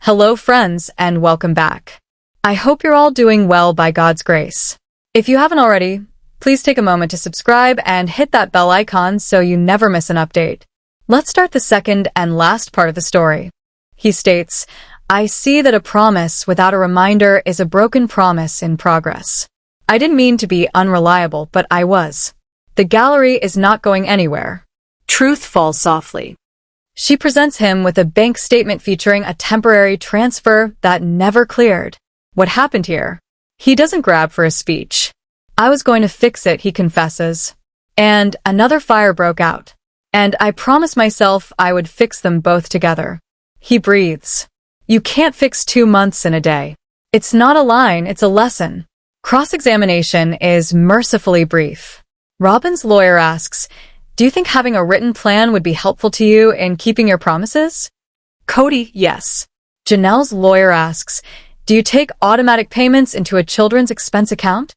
Hello friends and welcome back. I hope you're all doing well by God's grace. If you haven't already, please take a moment to subscribe and hit that bell icon so you never miss an update. Let's start the second and last part of the story. He states, I see that a promise without a reminder is a broken promise in progress. I didn't mean to be unreliable, but I was. The gallery is not going anywhere. Truth falls softly. She presents him with a bank statement featuring a temporary transfer that never cleared. What happened here? He doesn't grab for a speech. I was going to fix it, he confesses. And another fire broke out. And I promised myself I would fix them both together. He breathes. You can't fix 2 months in a day. It's not a line, it's a lesson. Cross-examination is mercifully brief. Robyn's lawyer asks, do you think having a written plan would be helpful to you in keeping your promises? Kody, yes. Janelle's lawyer asks, do you take automatic payments into a children's expense account?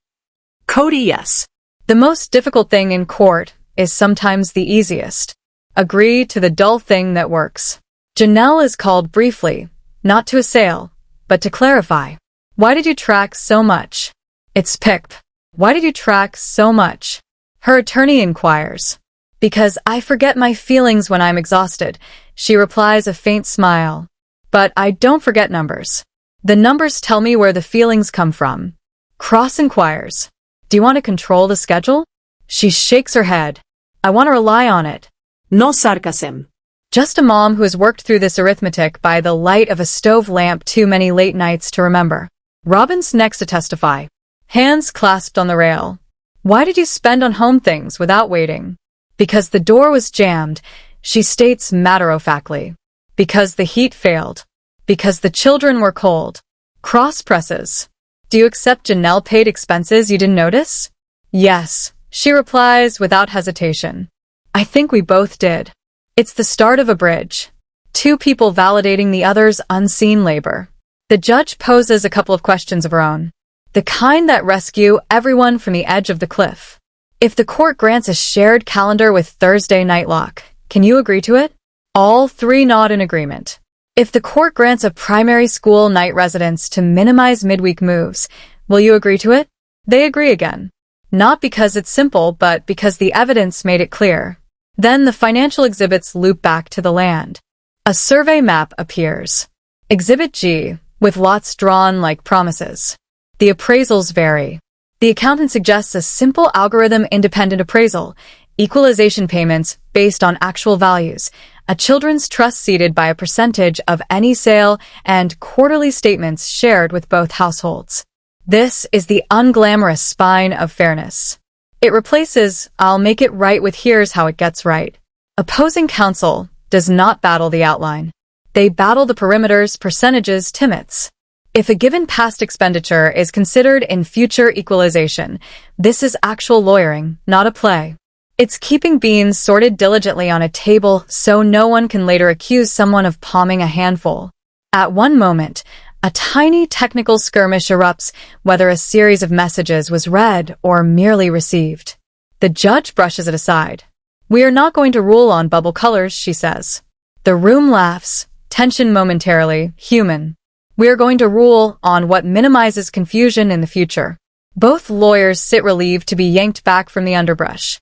Kody, yes. The most difficult thing in court is sometimes the easiest. Agree to the dull thing that works. Janelle is called briefly, not to assail, but to clarify. Why did you track so much? It's Pip. Why did you track so much? Her attorney inquires. Because I forget my feelings when I'm exhausted, she replies, a faint smile. But I don't forget numbers. The numbers tell me where the feelings come from. Cross inquires. Do you want to control the schedule? She shakes her head. I want to rely on it. No sarcasm. Just a mom who has worked through this arithmetic by the light of a stove lamp too many late nights to remember. Robyn's next to testify. Hands clasped on the rail. Why did you spend on home things without waiting? Because the door was jammed, she states matter-of-factly. Because the heat failed. Because the children were cold. Cross presses. Do you accept Janelle paid expenses you didn't notice? Yes, she replies without hesitation. I think we both did. It's the start of a bridge. 2 people validating the other's unseen labor. The judge poses a couple of questions of her own. The kind that rescue everyone from the edge of the cliff. If the court grants a shared calendar with Thursday night lock, can you agree to it? All 3 nod in agreement. If the court grants a primary school night residence to minimize midweek moves, will you agree to it? They agree again. Not because it's simple, but because the evidence made it clear. Then the financial exhibits loop back to the land. A survey map appears. Exhibit G, with lots drawn like promises. The appraisals vary. The accountant suggests a simple algorithm-independent appraisal, equalization payments based on actual values, a children's trust seated by a percentage of any sale, and quarterly statements shared with both households. This is the unglamorous spine of fairness. It replaces, I'll make it right with here's how it gets right. Opposing counsel does not battle the outline. They battle the perimeters, percentages, timmets. If a given past expenditure is considered in future equalization, this is actual lawyering, not a play. It's keeping beans sorted diligently on a table so no one can later accuse someone of palming a handful. At one moment, a tiny technical skirmish erupts, whether a series of messages was read or merely received. The judge brushes it aside. We are not going to rule on bubble colors, she says. The room laughs, tension momentarily, human. We are going to rule on what minimizes confusion in the future. Both lawyers sit relieved to be yanked back from the underbrush.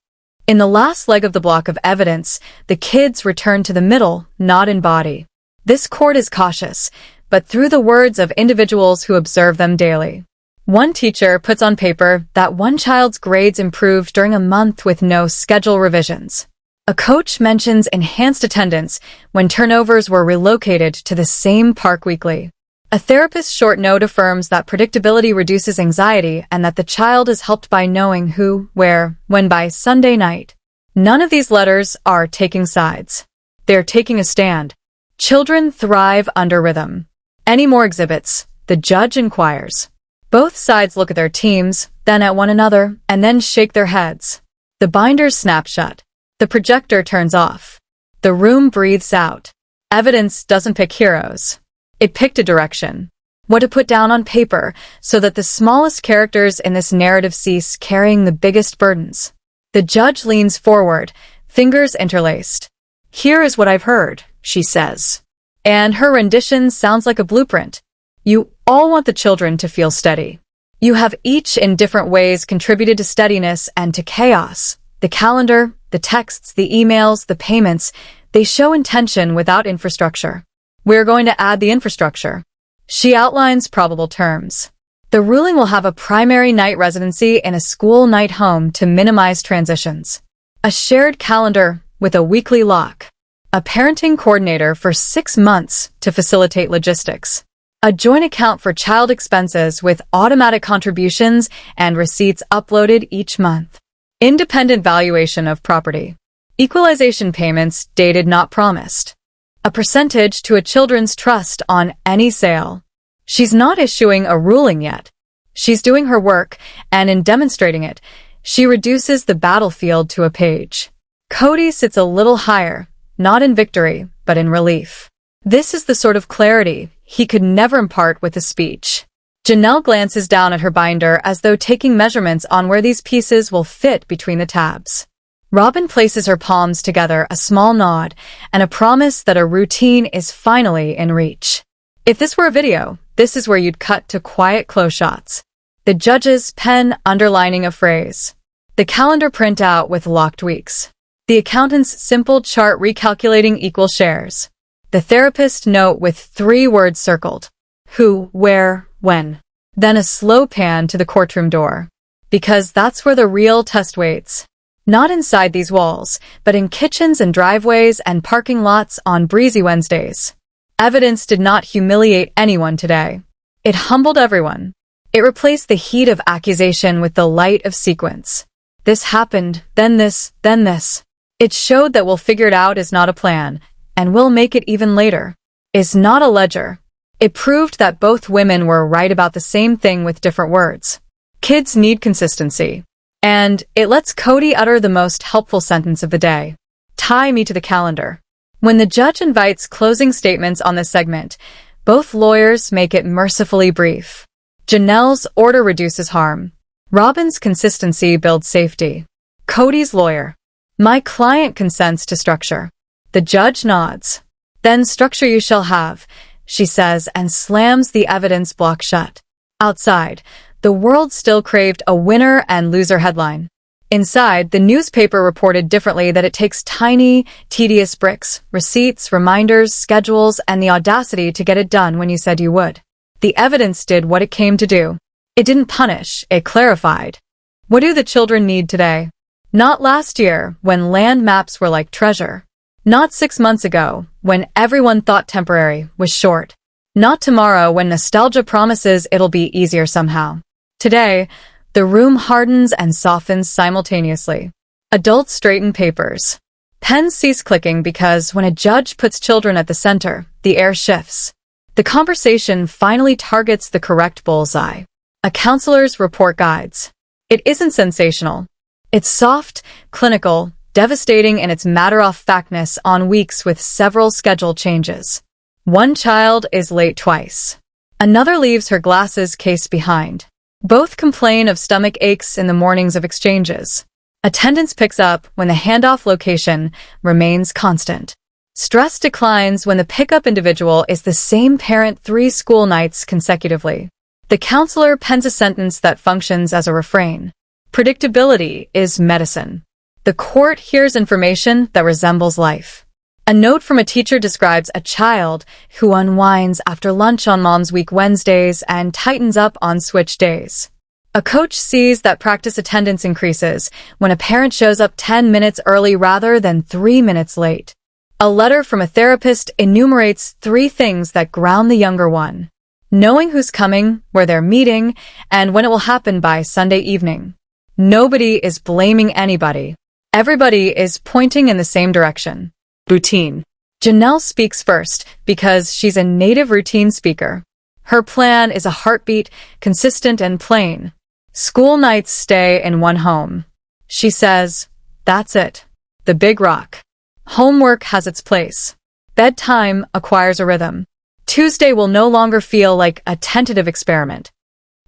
In the last leg of the block of evidence, the kids return to the middle, not in body. This court is cautious, but through the words of individuals who observe them daily. One teacher puts on paper that one child's grades improved during a month with no schedule revisions. A coach mentions enhanced attendance when turnovers were relocated to the same park weekly. A therapist's short note affirms that predictability reduces anxiety and that the child is helped by knowing who, where, when by Sunday night. None of these letters are taking sides. They're taking a stand. Children thrive under rhythm. Any more exhibits? The judge inquires. Both sides look at their teams, then at one another, and then shake their heads. The binders snap shut. The projector turns off. The room breathes out. Evidence doesn't pick heroes. It picked a direction. What to put down on paper so that the smallest characters in this narrative cease carrying the biggest burdens. The judge leans forward, fingers interlaced. Here is what I've heard, she says. And her rendition sounds like a blueprint. You all want the children to feel steady. You have each in different ways contributed to steadiness and to chaos. The calendar, the texts, the emails, the payments, they show intention without infrastructure. We're going to add the infrastructure. She outlines probable terms. The ruling will have a primary night residency in a school night home to minimize transitions. A shared calendar with a weekly lock. A parenting coordinator for 6 months to facilitate logistics. A joint account for child expenses with automatic contributions and receipts uploaded each month. Independent valuation of property. Equalization payments dated not promised. A percentage to a children's trust on any sale. She's not issuing a ruling yet. She's doing her work, and in demonstrating it, she reduces the battlefield to a page. Kody sits a little higher, not in victory, but in relief. This is the sort of clarity he could never impart with a speech. Janelle glances down at her binder as though taking measurements on where these pieces will fit between the tabs. Robyn places her palms together, a small nod, and a promise that a routine is finally in reach. If this were a video, this is where you'd cut to quiet close shots. The judge's pen underlining a phrase. The calendar printout with locked weeks. The accountant's simple chart recalculating equal shares. The therapist note with 3 words circled. Who, where, when. Then a slow pan to the courtroom door. Because that's where the real test waits. Not inside these walls, but in kitchens and driveways and parking lots on breezy Wednesdays. Evidence did not humiliate anyone today. It humbled everyone. It replaced the heat of accusation with the light of sequence. This happened, then this, then this. It showed that we'll figure it out is not a plan, and we'll make it even later. Is not a ledger. It proved that both women were right about the same thing with different words. Kids need consistency. And it lets Kody utter the most helpful sentence of the day. Tie me to the calendar. When the judge invites closing statements on this segment, both lawyers make it mercifully brief. Janelle's order reduces harm. Robyn's consistency builds safety. Kody's lawyer. My client consents to structure. The judge nods. Then structure you shall have, she says, and slams the evidence block shut. Outside, the world still craved a winner and loser headline. Inside, the newspaper reported differently that it takes tiny, tedious bricks, receipts, reminders, schedules, and the audacity to get it done when you said you would. The evidence did what it came to do. It didn't punish, it clarified. What do the children need today? Not last year, when land maps were like treasure. Not 6 months ago, when everyone thought temporary was short. Not tomorrow, when nostalgia promises it'll be easier somehow. Today, the room hardens and softens simultaneously. Adults straighten papers. Pens cease clicking because when a judge puts children at the center, the air shifts. The conversation finally targets the correct bullseye. A counselor's report guides. It isn't sensational. It's soft, clinical, devastating in its matter-of-factness on weeks with several schedule changes. One child is late twice. Another leaves her glasses case behind. Both complain of stomach aches in the mornings of exchanges. Attendance picks up when the handoff location remains constant. Stress declines when the pickup individual is the same parent 3 school nights consecutively. The counselor pens a sentence that functions as a refrain. Predictability is medicine. The court hears information that resembles life. A note from a teacher describes a child who unwinds after lunch on Mom's Week Wednesdays and tightens up on switch days. A coach sees that practice attendance increases when a parent shows up 10 minutes early rather than 3 minutes late. A letter from a therapist enumerates 3 things that ground the younger one. Knowing who's coming, where they're meeting, and when it will happen by Sunday evening. Nobody is blaming anybody. Everybody is pointing in the same direction. Routine. Janelle speaks first because she's a native routine speaker. Her plan is a heartbeat, consistent and plain. School nights stay in one home. She says, that's it. The big rock. Homework has its place. Bedtime acquires a rhythm. Tuesday will no longer feel like a tentative experiment.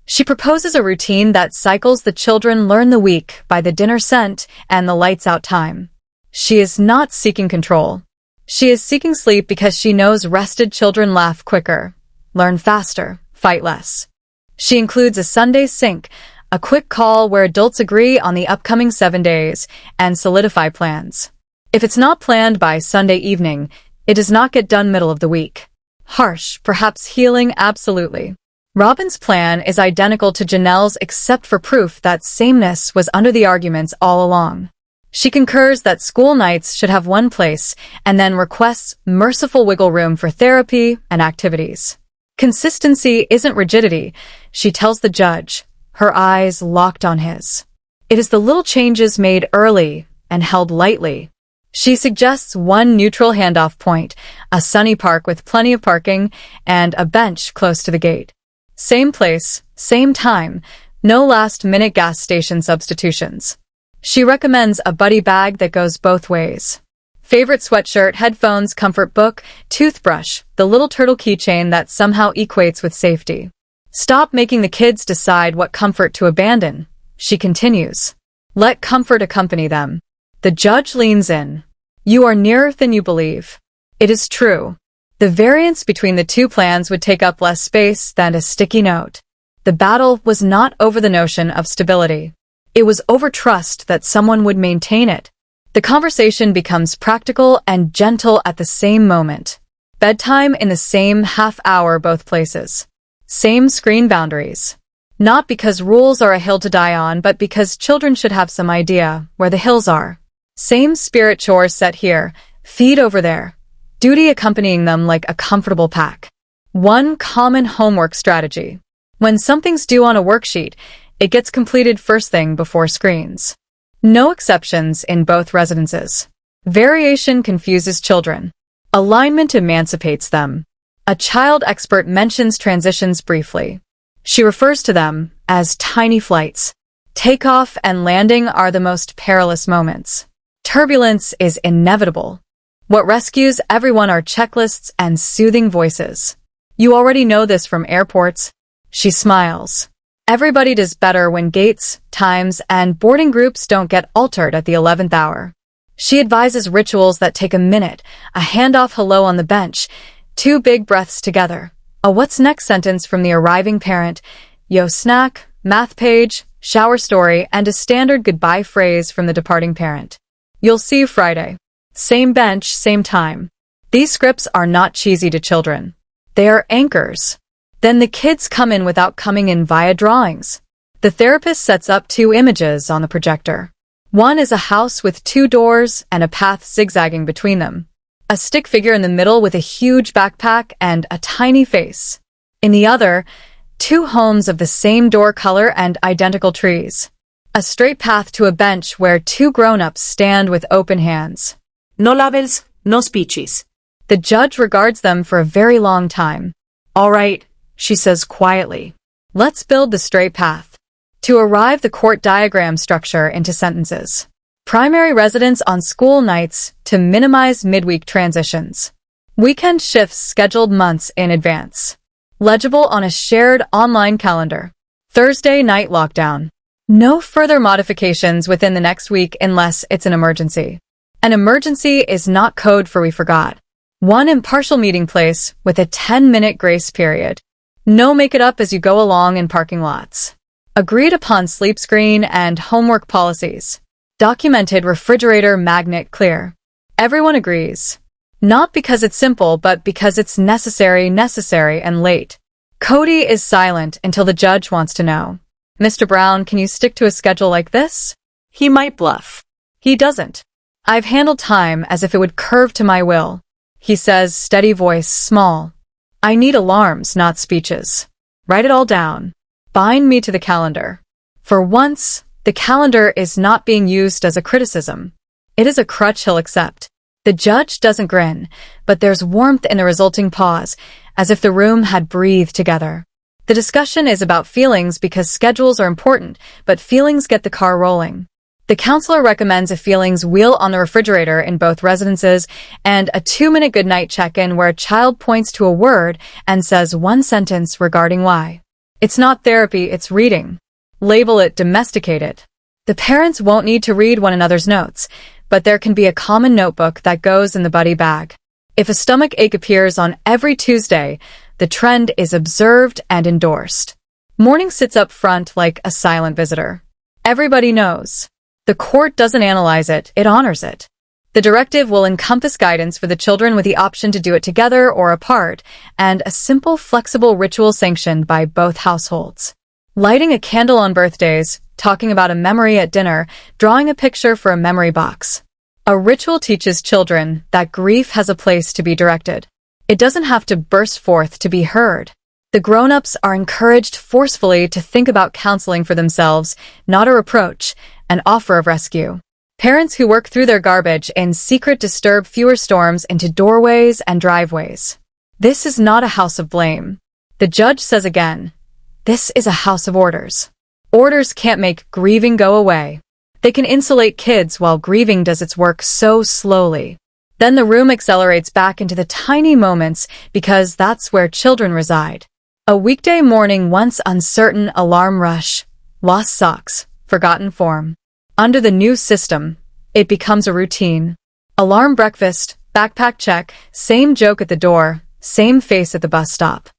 She proposes a routine that cycles the children learn the week by the dinner scent and the lights out time. She is not seeking control. She is seeking sleep because she knows rested children laugh quicker, learn faster, fight less. She includes a Sunday sync, a quick call where adults agree on the upcoming 7 days and solidify plans. If it's not planned by Sunday evening, it does not get done middle of the week. Harsh, perhaps healing, absolutely. Robyn's plan is identical to Janelle's except for proof that sameness was under the arguments all along. She concurs that school nights should have one place and then requests merciful wiggle room for therapy and activities. Consistency isn't rigidity, she tells the judge, her eyes locked on his. It is the little changes made early and held lightly. She suggests one neutral handoff point, a sunny park with plenty of parking, and a bench close to the gate. Same place, same time, no last-minute gas station substitutions. She recommends a buddy bag that goes both ways. Favorite sweatshirt, headphones, comfort book, toothbrush, the little turtle keychain that somehow equates with safety. Stop making the kids decide what comfort to abandon, she continues. Let comfort accompany them. The judge leans in. You are nearer than you believe. It is true. The variance between the two plans would take up less space than a sticky note. The battle was not over the notion of stability. It was over trust that someone would maintain it. The conversation becomes practical and gentle at the same moment. Bedtime in the same half hour both places. Same screen boundaries. Not because rules are a hill to die on, but because children should have some idea where the hills are. Same spirit chores set here, feed over there. Duty accompanying them like a comfortable pack. One common homework strategy. When something's due on a worksheet, it gets completed first thing before screens. No exceptions in both residences. Variation confuses children. Alignment emancipates them. A child expert mentions transitions briefly. She refers to them as tiny flights. Takeoff and landing are the most perilous moments. Turbulence is inevitable. What rescues everyone are checklists and soothing voices. You already know this from airports. She smiles. Everybody does better when gates, times, and boarding groups don't get altered at the 11th hour. She advises rituals that take a minute, a handoff hello on the bench, 2 big breaths together, a what's next sentence from the arriving parent, yo snack, math page, shower story, and a standard goodbye phrase from the departing parent. You'll see you Friday. Same bench, same time. These scripts are not cheesy to children. They are anchors. Then the kids come in without coming in via drawings. The therapist sets up 2 images on the projector. One is a house with 2 doors and a path zigzagging between them. A stick figure in the middle with a huge backpack and a tiny face. In the other, 2 homes of the same door color and identical trees. A straight path to a bench where 2 grown-ups stand with open hands. No labels, no speeches. The judge regards them for a very long time. All right, she says quietly. Let's build the straight path. To arrive the court diagram structure into sentences. Primary residence on school nights to minimize midweek transitions. Weekend shifts scheduled months in advance. Legible on a shared online calendar. Thursday night lockdown. No further modifications within the next week unless it's an emergency. An emergency is not code for we forgot. One impartial meeting place with a 10-minute grace period. No make it up as you go along in parking lots. Agreed upon sleep screen and homework policies. Documented refrigerator magnet clear. Everyone agrees. Not because it's simple, but because it's necessary and late. Kody is silent until the judge wants to know. Mr. Brown, can you stick to a schedule like this? He might bluff. He doesn't. I've handled time as if it would curve to my will. He says, steady voice, small. I need alarms, not speeches. Write it all down. Bind me to the calendar. For once, the calendar is not being used as a criticism. It is a crutch he'll accept. The judge doesn't grin, but there's warmth in the resulting pause, as if the room had breathed together. The discussion is about feelings because schedules are important, but feelings get the car rolling. The counselor recommends a feelings wheel on the refrigerator in both residences and a 2-minute goodnight check-in where a child points to a word and says one sentence regarding why. It's not therapy, it's reading. Label it, domesticate it. The parents won't need to read one another's notes. but there can be a common notebook that goes in the buddy bag. If a stomach ache appears on every Tuesday, the trend is observed and endorsed. Morning sits up front like a silent visitor. Everybody knows. The court doesn't analyze it, it honors it. The directive will encompass guidance for the children with the option to do it together or apart, and a simple, flexible ritual sanctioned by both households. Lighting a candle on birthdays, talking about a memory at dinner, drawing a picture for a memory box. A ritual teaches children that grief has a place to be directed. It doesn't have to burst forth to be heard. The grown-ups are encouraged forcefully to think about counseling for themselves, not a reproach, an offer of rescue. Parents who work through their garbage in secret disturb fewer storms into doorways and driveways. This is not a house of blame. The judge says again, this is a house of orders. Orders can't make grieving go away. They can insulate kids while grieving does its work so slowly. Then the room accelerates back into the tiny moments because that's where children reside. A weekday morning once uncertain, alarm rush, lost socks, forgotten form. Under the new system, it becomes a routine. Alarm breakfast, backpack check, same joke at the door, same face at the bus stop.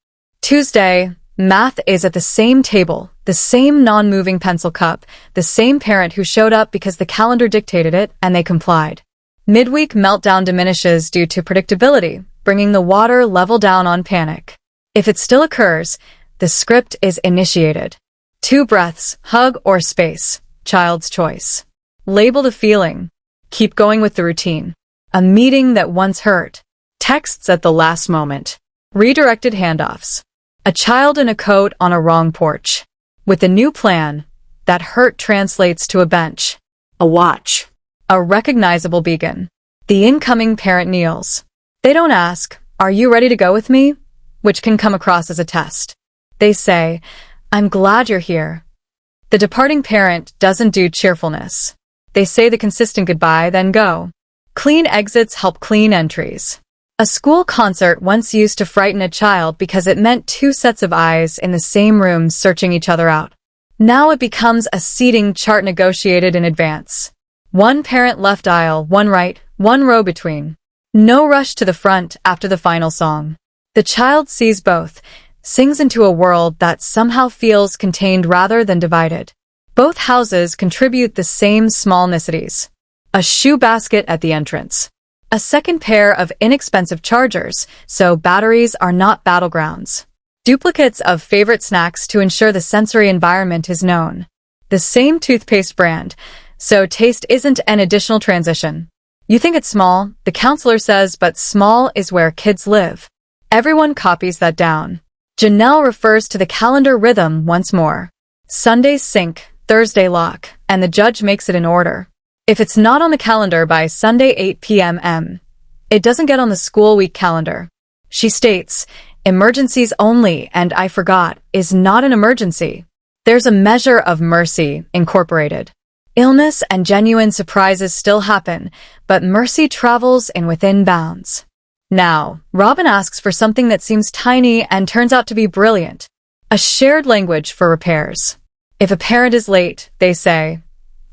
Tuesday, math is at the same table, the same non-moving pencil cup, the same parent who showed up because the calendar dictated it and they complied. Midweek meltdown diminishes due to predictability, bringing the water level down on panic. If it still occurs, the script is initiated. 2 breaths, hug or space, child's choice. Labeled a feeling. Keep going with the routine. A meeting that once hurt. Texts at the last moment. Redirected handoffs. A child in a coat on a wrong porch. With the new plan, that hurt translates to a bench. A watch. A recognizable beacon. The incoming parent kneels. They don't ask, are you ready to go with me? Which can come across as a test. They say, I'm glad you're here. The departing parent doesn't do cheerfulness. They say the consistent goodbye, then go. Clean exits help clean entries. A school concert once used to frighten a child because it meant 2 sets of eyes in the same room searching each other out. Now it becomes a seating chart negotiated in advance. 1 parent left aisle, 1 right, 1 row between. No rush to the front after the final song. The child sees both, sings into a world that somehow feels contained rather than divided. Both houses contribute the same small niceties. A shoe basket at the entrance. A second pair of inexpensive chargers, so batteries are not battlegrounds. Duplicates of favorite snacks to ensure the sensory environment is known. The same toothpaste brand, so taste isn't an additional transition. You think it's small, the counselor says, but small is where kids live. Everyone copies that down. Janelle refers to the calendar rhythm once more. Sundays sync, Thursday lock, and the judge makes it in order. If it's not on the calendar by Sunday 8 p.m., it doesn't get on the school week calendar. She states, emergencies only and I forgot is not an emergency. There's a measure of mercy incorporated. Illness and genuine surprises still happen, but mercy travels in within bounds. Now, Robyn asks for something that seems tiny and turns out to be brilliant. A shared language for repairs. If a parent is late, they say,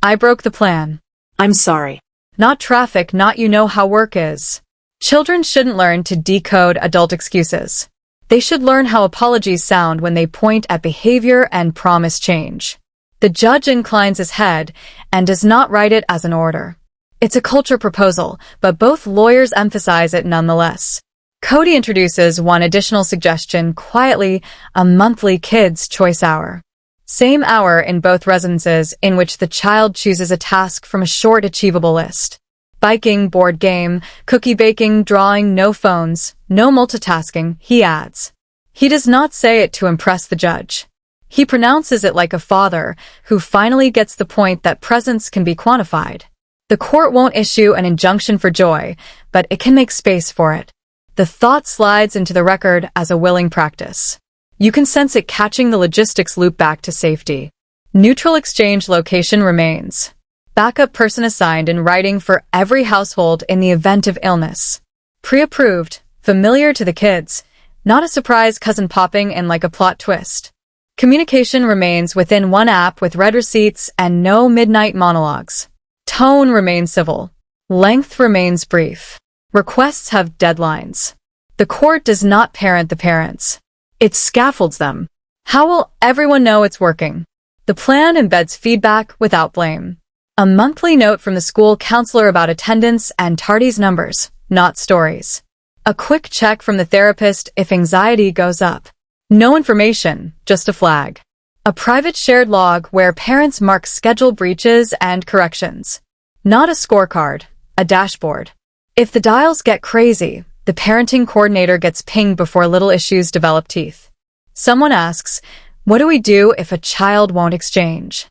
I broke the plan. I'm sorry. Not traffic, not you know how work is. Children shouldn't learn to decode adult excuses. They should learn how apologies sound when they point at behavior and promise change. The judge inclines his head and does not write it as an order. It's a culture proposal, but both lawyers emphasize it nonetheless. Kody introduces one additional suggestion quietly, a monthly kids' choice hour. Same hour in both residences in which the child chooses a task from a short achievable list. Biking, board game, cookie baking, drawing, no phones, no multitasking, he adds. He does not say it to impress the judge. He pronounces it like a father who finally gets the point that presence can be quantified. The court won't issue an injunction for joy, but it can make space for it. The thought slides into the record as a willing practice. You can sense it catching the logistics loop back to safety. Neutral exchange location remains. Backup person assigned in writing for every household in the event of illness. Pre-approved, familiar to the kids, not a surprise cousin popping in like a plot twist. Communication remains within one app with read receipts and no midnight monologues. Tone remains civil. Length remains brief. Requests have deadlines. The court does not parent the parents. It scaffolds them. How will everyone know it's working? The plan embeds feedback without blame. A monthly note from the school counselor about attendance and tardies numbers, not stories. A quick check from the therapist if anxiety goes up. No information, just a flag. A private shared log where parents mark schedule breaches and corrections. Not a scorecard, a dashboard. If the dials get crazy, the parenting coordinator gets pinged before little issues develop teeth. Someone asks, "What do we do if a child won't exchange?"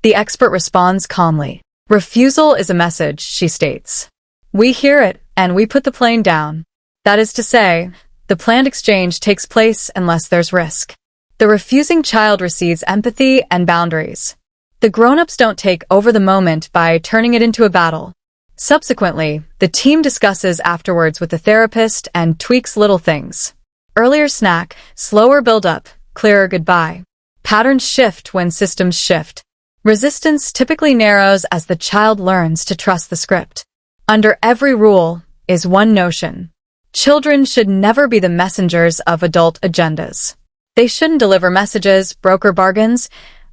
The expert responds calmly. "Refusal is a message," she states. "We hear it, and we put the plane down." That is to say, the planned exchange takes place unless there's risk. The refusing child receives empathy and boundaries. The grown-ups don't take over the moment by turning it into a battle. Subsequently, the team discusses afterwards with the therapist and tweaks little things. Earlier snack, slower build-up, clearer goodbye. Patterns shift when systems shift. Resistance typically narrows as the child learns to trust the script. Under every rule is one notion. Children should never be the messengers of adult agendas. They shouldn't deliver messages, broker bargains,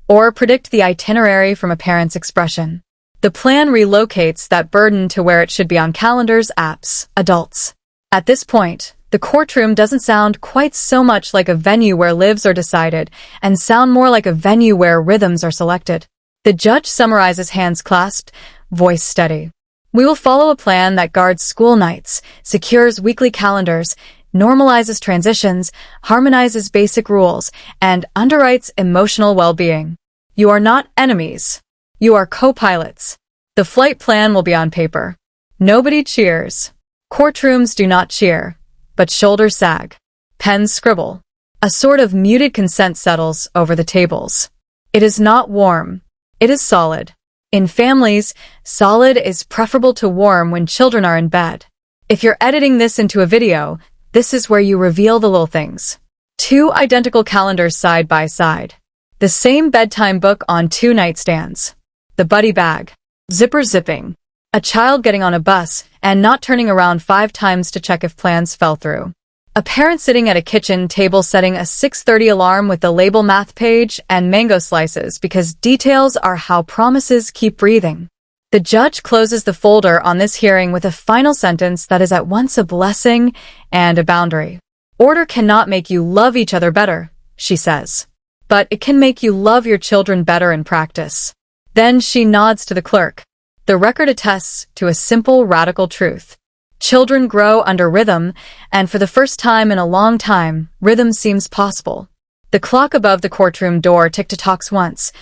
or predict the itinerary from a parent's expression. The plan relocates that burden to where it should be on calendars, apps, adults. At this point, the courtroom doesn't sound quite so much like a venue where lives are decided and sound more like a venue where rhythms are selected. The judge summarizes, hands clasped, voice steady. "We will follow a plan that guards school nights, secures weekly calendars, normalizes transitions, harmonizes basic rules, and underwrites emotional well-being. You are not enemies. You are co-pilots. The flight plan will be on paper. Nobody cheers. Courtrooms do not cheer, but shoulders sag. Pens scribble. A sort of muted consent settles over the tables. It is not warm. It is solid. In families, solid is preferable to warm when children are in bed. If you're editing this into a video, this is where you reveal the little things. 2 identical calendars side by side. The same bedtime book on 2 nightstands. The buddy bag. Zipper zipping. A child getting on a bus and not turning around 5 times to check if plans fell through. A parent sitting at a kitchen table setting a 6:30 alarm with the label math page and mango slices because details are how promises keep breathing. The judge closes the folder on this hearing with a final sentence that is at once a blessing and a boundary. "Order cannot make you love each other better," she says. "But it can make you love your children better in practice." Then she nods to the clerk. The record attests to a simple, radical truth. Children grow under rhythm, and for the first time in a long time, rhythm seems possible. The clock above the courtroom door tick-tocks once,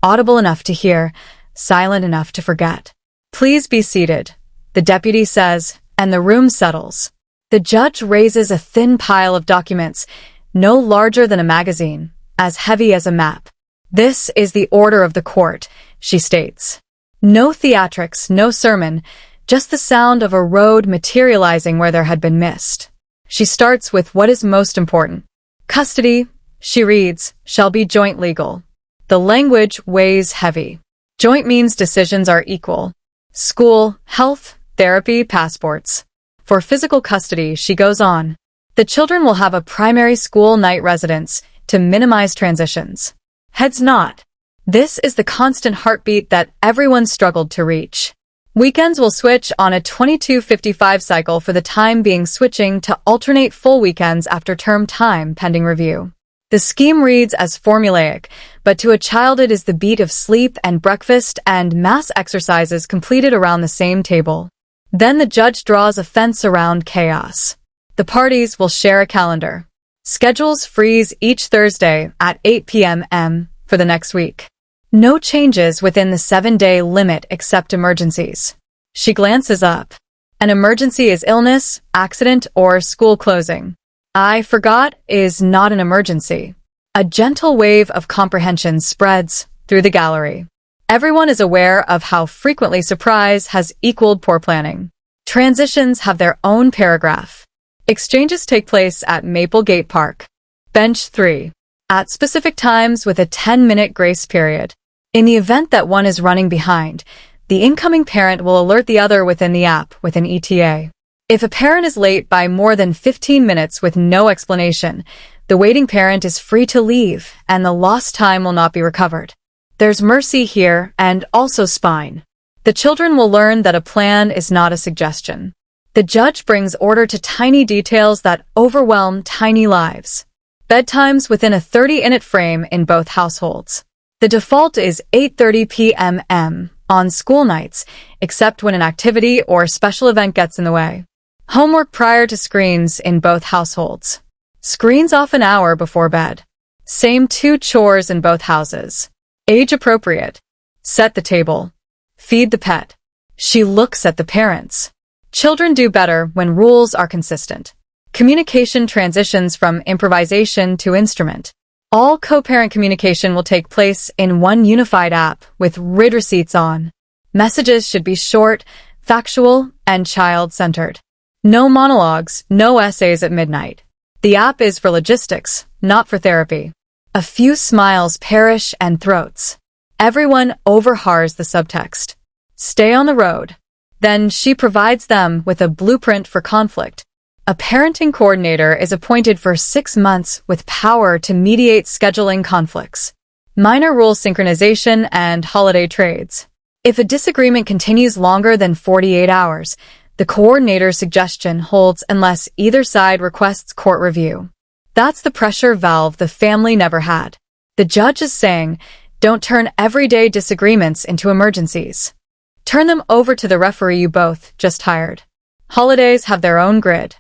audible enough to hear, silent enough to forget. "Please be seated," the deputy says, and the room settles. The judge raises a thin pile of documents, no larger than a magazine, as heavy as a map. "This is the order of the court," she states. No theatrics, no sermon, just the sound of a road materializing where there had been mist. She starts with what is most important. "Custody," she reads, "shall be joint legal." The language weighs heavy. Joint means decisions are equal. School, health, therapy, passports. For physical custody, she goes on. The children will have a primary school night residence to minimize transitions. Heads nod. This is the constant heartbeat that everyone struggled to reach. Weekends will switch on a 22:55 cycle for the time being, switching to alternate full weekends after term time pending review. The scheme reads as formulaic, but to a child it is the beat of sleep and breakfast and mass exercises completed around the same table. Then the judge draws a fence around chaos. The parties will share a calendar. Schedules freeze each Thursday at 8 p.m. for the next week. No changes within the 7-day limit except emergencies. She glances up. An emergency is illness, accident, or school closing. "I forgot" is not an emergency. A gentle wave of comprehension spreads through the gallery. Everyone is aware of how frequently surprise has equaled poor planning. Transitions have their own paragraph. Exchanges take place at Maple Gate Park. Bench 3. At specific times with a 10-minute grace period. In the event that one is running behind, The incoming parent will alert the other within the app with an ETA. If a parent is late by more than 15 minutes with no explanation, the waiting parent is free to leave, and the lost time will not be recovered. There's mercy here and also spine. The children will learn that a plan is not a suggestion. The judge brings order to tiny details that overwhelm tiny lives. Bedtimes within a 30-minute frame in both households. The default is 8:30 p.m. on school nights, except when an activity or special event gets in the way. Homework prior to screens in both households. Screens off an hour before bed. Same 2 chores in both houses. Age appropriate. Set the table. Feed the pet. She looks at the parents. Children do better when rules are consistent. Communication transitions from improvisation to instrument. All co-parent communication will take place in one unified app with read receipts on. Messages should be short, factual, and child-centered. No monologues, no essays at midnight. The app is for logistics, not for therapy. A few smiles perish and throats. Everyone overhears the subtext. Stay on the road. Then she provides them with a blueprint for conflict. A parenting coordinator is appointed for 6 months with power to mediate scheduling conflicts, minor rule synchronization, and holiday trades. If a disagreement continues longer than 48 hours, the coordinator's suggestion holds unless either side requests court review. That's the pressure valve the family never had. The judge is saying, don't turn everyday disagreements into emergencies. Turn them over to the referee you both just hired. Holidays have their own grid.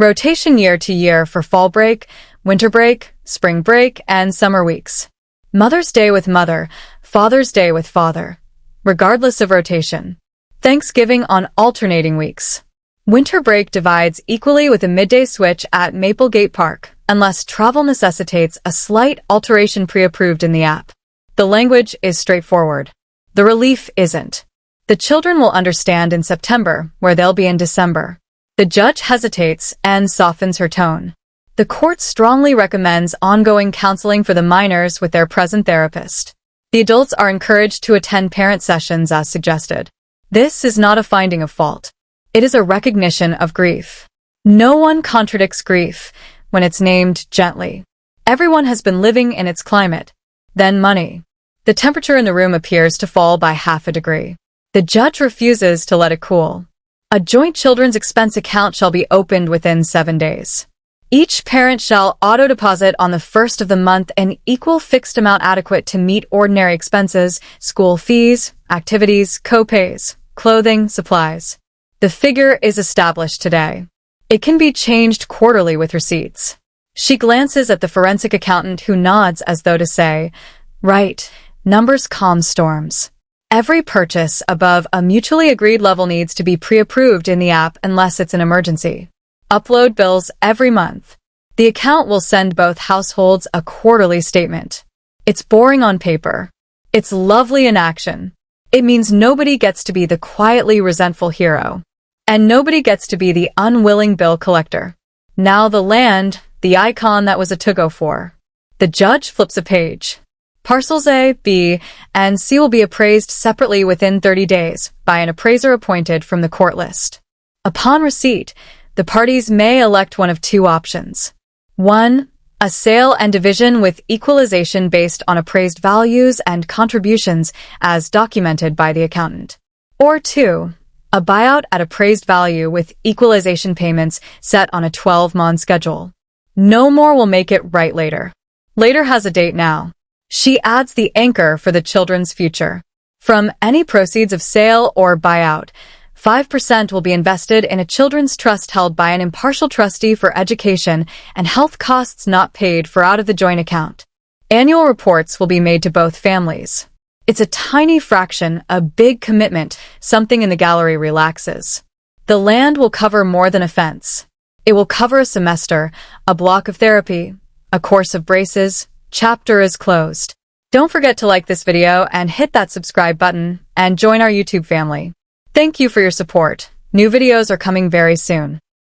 Rotation year to year for fall break, winter break, spring break, and summer weeks. Mother's Day with mother, Father's Day with father, regardless of rotation. Thanksgiving on alternating weeks. Winter break divides equally with a midday switch at Maplegate Park, unless travel necessitates a slight alteration pre-approved in the app. The language is straightforward. The relief isn't. The children will understand in September, where they'll be in December. The judge hesitates and softens her tone. The court strongly recommends ongoing counseling for the minors with their present therapist. The adults are encouraged to attend parent sessions as suggested. This is not a finding of fault. It is a recognition of grief. No one contradicts grief when it's named gently. Everyone has been living in its climate. Then money. The temperature in the room appears to fall by half a degree. The judge refuses to let it cool. A joint children's expense account shall be opened within 7 days. Each parent shall auto-deposit on the first of the month an equal fixed amount adequate to meet ordinary expenses, school fees, activities, co-pays, clothing, supplies. The figure is established today. It can be changed quarterly with receipts. She glances at the forensic accountant who nods as though to say, right, numbers calm storms. Every purchase above a mutually agreed level needs to be pre-approved in the app unless it's an emergency. Upload bills every month. The account will send both households a quarterly statement. It's boring on paper. It's lovely in action. It means nobody gets to be the quietly resentful hero. And nobody gets to be the unwilling bill collector. Now the land, the icon that was a to-go for. The judge flips a page. Parcels A, B, and C will be appraised separately within 30 days by an appraiser appointed from the court list. Upon receipt, the parties may elect one of 2 options. 1. A sale and division with equalization based on appraised values and contributions as documented by the accountant. Or 2. A buyout at appraised value with equalization payments set on a 12-month schedule. No more will make it right later. Later has a date now. She adds the anchor for the children's future. From any proceeds of sale or buyout, 5% will be invested in a children's trust held by an impartial trustee for education and health costs not paid for out of the joint account. Annual reports will be made to both families. It's a tiny fraction, a big commitment, something in the gallery relaxes. The land will cover more than a fence. It will cover a semester, a block of therapy, a course of braces. Chapter is closed. Don't forget to like this video and hit that subscribe button and join our YouTube family. Thank you for your support. New videos are coming very soon.